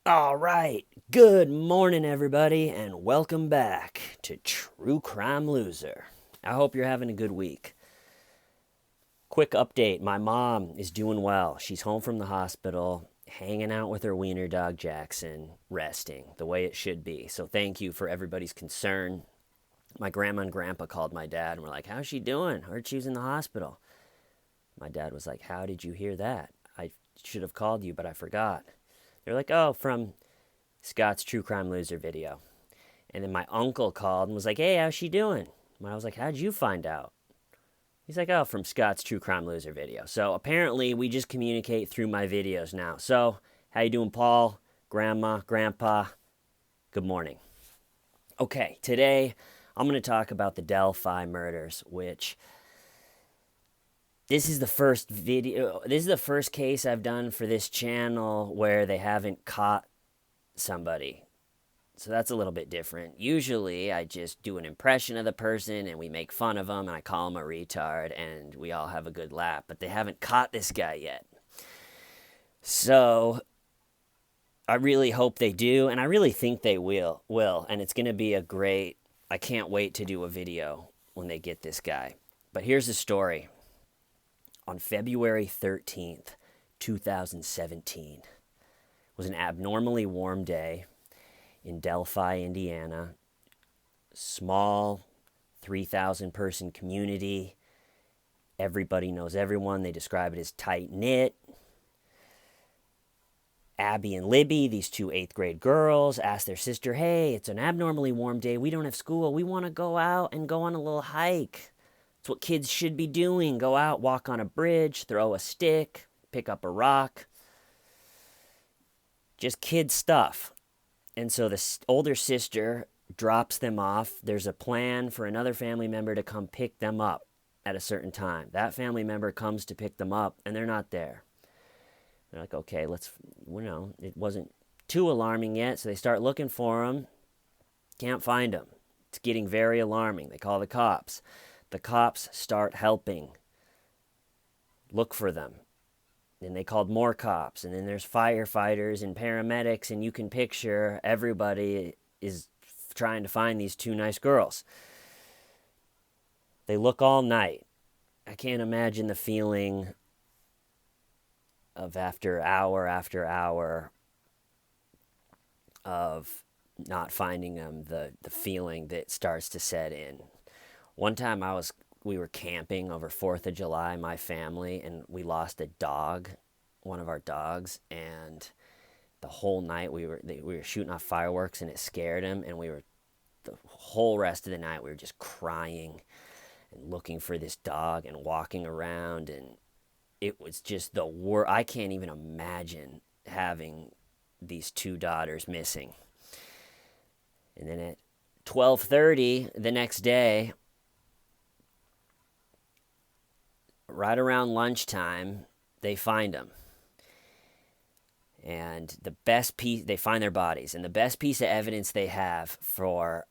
All right. Good morning, everybody, and welcome back to True Crime Loser. I hope you're having a good week. Quick update, my mom is doing well. She's home from the hospital, hanging out with her wiener dog Jackson, resting the way it should be. So thank you for everybody's concern. My grandma and grandpa called my dad and were like, "How's she doing? Heard she was in the hospital." My dad was like, "How did you hear that? I should have called you, but I forgot." They're like, "Oh, from Scott's True Crime Loser video." And then my uncle called and was like, "Hey, how's she doing?" And I was like, "How'd you find out?" He's like, "Oh, from Scott's True Crime Loser video." So apparently we just communicate through my videos now. So how you doing, Paul? Grandma, Grandpa? Good morning. Okay, today I'm going to talk about the Delphi murders, which this is the first video. This is the first case I've done for this channel where they haven't caught somebody. So that's a little bit different. Usually I just do an impression of the person and we make fun of them and I call him a retard and we all have a good laugh. But they haven't caught this guy yet. So I really hope they do, and I really think they will. And it's going to be a great, I can't wait to do a video when they get this guy. But here's the story. On February 13th, 2017, was an abnormally warm day in Delphi, Indiana. Small 3,000 person community. Everybody knows everyone. They describe it as tight knit. Abby and Libby, these two eighth grade girls, asked their sister, "Hey, it's an abnormally warm day. We don't have school. We want to go out and go on a little hike. It's what kids should be doing. Go out, walk on a bridge, throw a stick, pick up a rock. Just kid stuff." And so the older sister drops them off. There's a plan for another family member to come pick them up at a certain time. That family member comes to pick them up, and they're not there. They're like, "Okay, it wasn't too alarming yet." So they start looking for them. Can't find them. It's getting very alarming. They call the cops. The cops start helping look for them. Then they called more cops, and then there's firefighters and paramedics, and you can picture everybody is trying to find these two nice girls. They look all night. I can't imagine the feeling of after hour of not finding them, the feeling that starts to set in. One time we were camping over 4th of July, my family, and we lost a dog, one of our dogs, and the whole night we were shooting off fireworks and it scared him, and the whole rest of the night we were just crying and looking for this dog and walking around, and it was just the worst. I can't even imagine having these two daughters missing. And then at 12:30 the next day, right around lunchtime, they find them. And they find their bodies. And the best piece of evidence they have for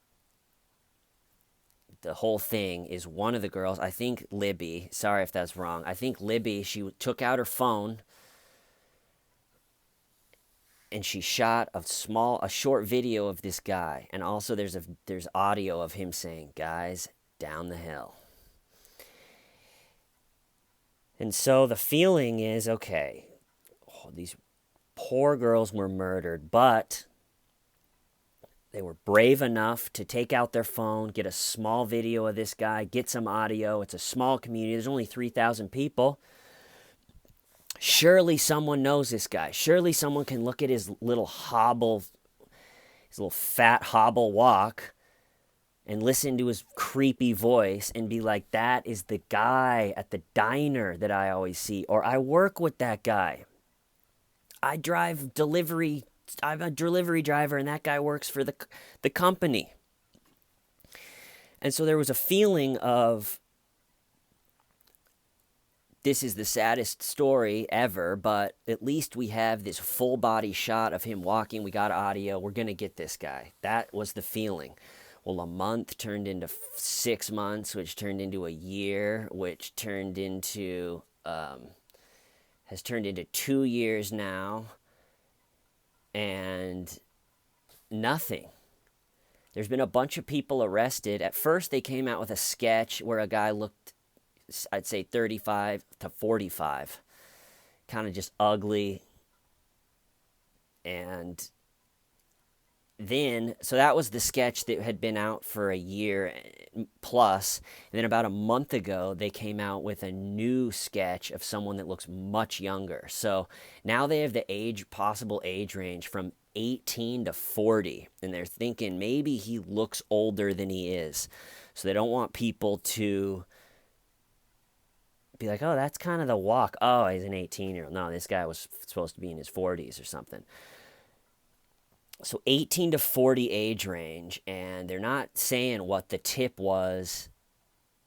the whole thing is one of the girls, I think Libby, sorry if that's wrong. I think Libby, she took out her phone and she shot a short video of this guy. And also there's audio of him saying, "Guys, down the hill." And so the feeling is, okay, these poor girls were murdered, but they were brave enough to take out their phone, get a small video of this guy, get some audio. It's a small community. There's only 3,000 people. Surely someone knows this guy. Surely someone can look at his little fat hobble walk and listen to his creepy voice and be like, "That is the guy at the diner that I always see." Or, "I work with that guy. I drive delivery. I'm a delivery driver and that guy works for the company." And so there was a feeling of, this is the saddest story ever, but at least we have this full body shot of him walking. We got audio. We're going to get this guy. That was the feeling. Well, a month turned into 6 months, which turned into a year, which turned into has turned into 2 years now. And and nothing. There's been a bunch of people arrested. At first, they came out with a sketch where a guy looked, I'd say, 35 to 45. Kind of just ugly. And then, so that was the sketch that had been out for a year plus. And then about a month ago, they came out with a new sketch of someone that looks much younger. So now they have the possible age range from 18 to 40. And they're thinking maybe he looks older than he is. So they don't want people to be like, oh, that's kind of the walk. Oh, he's an 18-year-old. No, this guy was supposed to be in his 40s or something. So 18 to 40 age range, and they're not saying what the tip was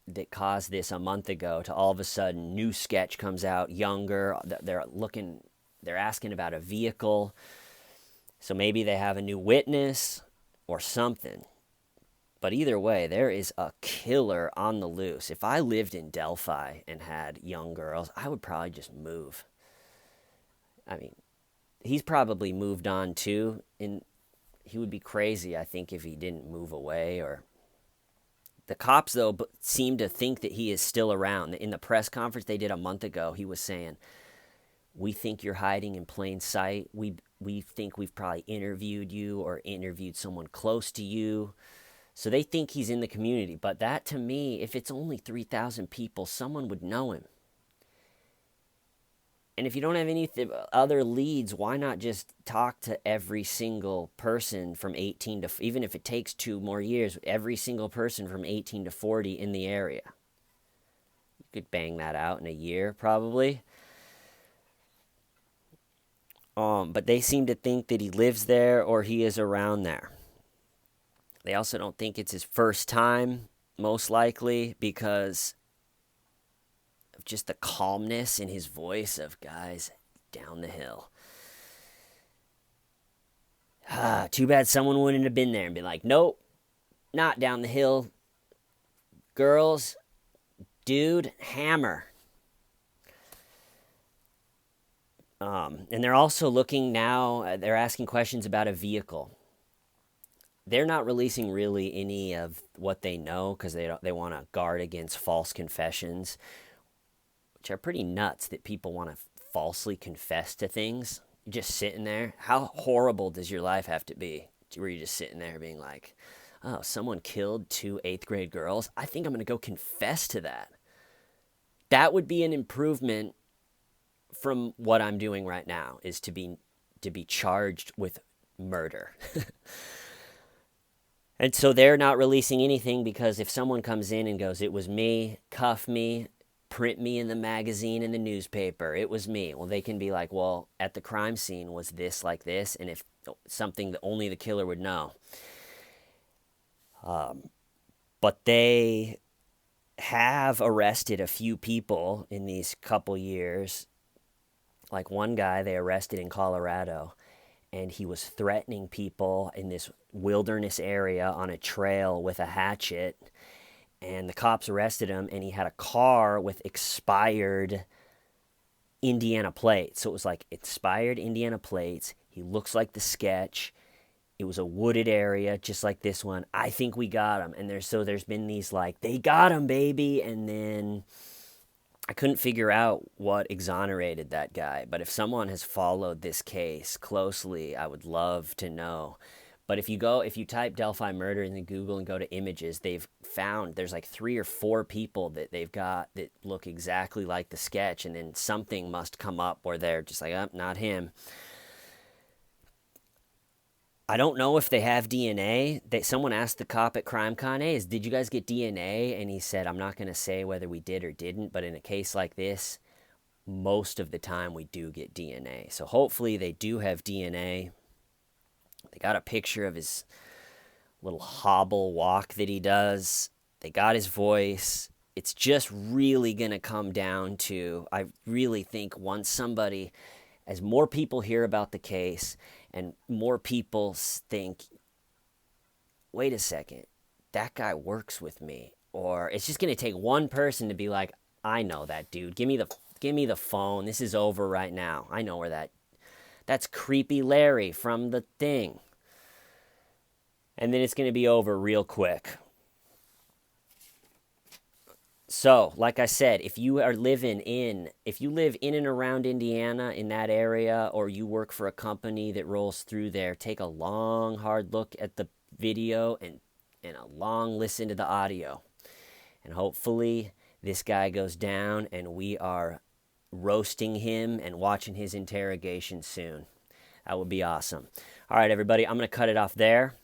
that caused this a month ago to all of a sudden new sketch comes out, younger. They're asking about a vehicle. So maybe they have a new witness or something. But either way, there is a killer on the loose. If I lived in Delphi and had young girls, I would probably just move. I mean, he's probably moved on too, and he would be crazy, I think, if he didn't move away. Or the cops, though, seem to think that he is still around. In the press conference they did a month ago, he was saying, "We think you're hiding in plain sight. We think we've probably interviewed you or interviewed someone close to you." So they think he's in the community. But that, to me, if it's only 3,000 people, someone would know him. And if you don't have any other leads, why not just talk to every single person from 18 to, even if it takes 2 more years, every single person from 18 to 40 in the area? You could bang that out in a year, probably. But they seem to think that he lives there or he is around there. They also don't think it's his first time, most likely, because of just the calmness in his voice of guys down the hill. Too bad someone wouldn't have been there and been like, nope, not down the hill. Girls, dude, hammer. And they're also looking now, they're asking questions about a vehicle. They're not releasing really any of what they know because they want to guard against false confessions, which are pretty nuts that people want to falsely confess to things. You're just sitting there. How horrible does your life have to be where you're just sitting there being like, oh, someone killed 2 8th grade girls? I think I'm going to go confess to that. That would be an improvement from what I'm doing right now, is to be charged with murder. And so they're not releasing anything because if someone comes in and goes, it was me, cuff me, print me in the magazine and the newspaper, it was me. Well, they can be like, well, at the crime scene, was this like this? And if something that only the killer would know. But they have arrested a few people in these couple years. Like one guy they arrested in Colorado, and he was threatening people in this wilderness area on a trail with a hatchet. And the cops arrested him, and he had a car with expired Indiana plates. So it was like expired Indiana plates. He looks like the sketch. It was a wooded area, just like this one. I think we got him. And there's been these like, they got him, baby. And then I couldn't figure out what exonerated that guy. But if someone has followed this case closely, I would love to know. But if you type Delphi Murder in Google and go to images, they've found there's like 3 or 4 people that they've got that look exactly like the sketch. And then something must come up where they're just like, oh, not him. I don't know if they have DNA. Someone asked the cop at CrimeCon, hey, did you guys get DNA? And he said, I'm not going to say whether we did or didn't, but in a case like this, most of the time we do get DNA. So hopefully they do have DNA. They got a picture of his little hobble walk that he does. They got his voice. It's just really going to come down to, I really think as more people hear about the case and more people think, wait a second, that guy works with me. Or it's just going to take one person to be like, I know that dude. Give me the phone. This is over right now. I know where That's Creepy Larry from The Thing. And then it's going to be over real quick. So, like I said, if you live in and around Indiana, in that area, or you work for a company that rolls through there, take a long, hard look at the video and a long listen to the audio. And hopefully this guy goes down and we are roasting him and watching his interrogation soon. That would be awesome. All right, everybody, I'm going to cut it off there.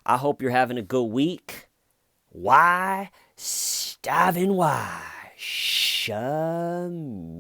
I hope you're having a good week. Why? Starving why? Shum.